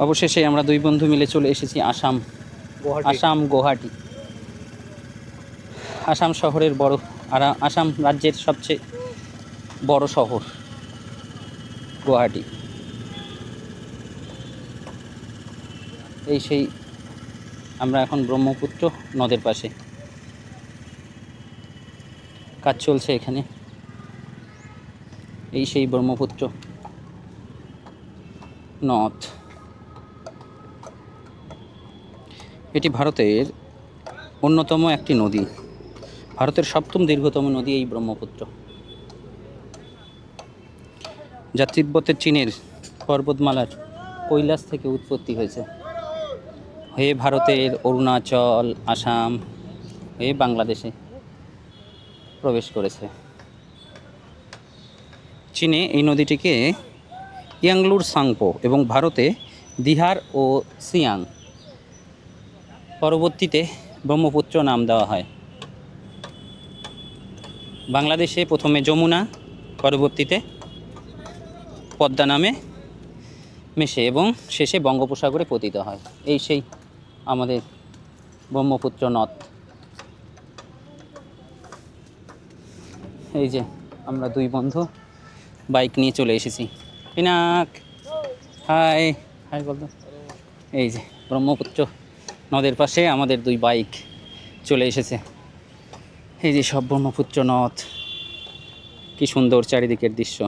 অবশেষে আমরা দুই বন্ধু মিলে চলে এসেছি গুয়াহাটি। আসাম শহরের বড় আসাম রাজ্যের সবচেয়ে বড় শহর গুয়াহাটি। এই সেই আমরা এখন ব্রহ্মপুত্র নদের পাশে, কাজ চলছে এখানে। এই সেই ব্রহ্মপুত্র নদ। এটি ভারতের অন্যতম একটি নদী, ভারতের সপ্তম দীর্ঘতম নদী এই ব্রহ্মপুত্র, যা তিব্বতের চীনের পর্বতমালার কৈলাস থেকে উৎপত্তি হয়েছে, হয়ে ভারতের অরুণাচল, আসাম হয়ে বাংলাদেশে প্রবেশ করেছে। চীনে এই নদীটিকে ইয়াংলুর সাংপো এবং ভারতে দিহার ও সিয়াং, পরবর্তীতে ব্রহ্মপুত্র নাম দেওয়া হয়। বাংলাদেশে প্রথমে যমুনা, পরবর্তীতে পদ্মা নামে মেশে এবং শেষে বঙ্গোপসাগরে পতিত হয়। এই সেই আমাদের ব্রহ্মপুত্র নদ। এই যে আমরা দুই বন্ধু বাইক নিয়ে চলে এসেছি। পিনাক হাই হাই বলতো। এই যে ব্রহ্মপুত্র নদের পাশে আমাদের দুই বাইক চলে এসেছে। এই যে সব ব্রহ্মপুত্র নদ, কি সুন্দর চারিদিকের দৃশ্য।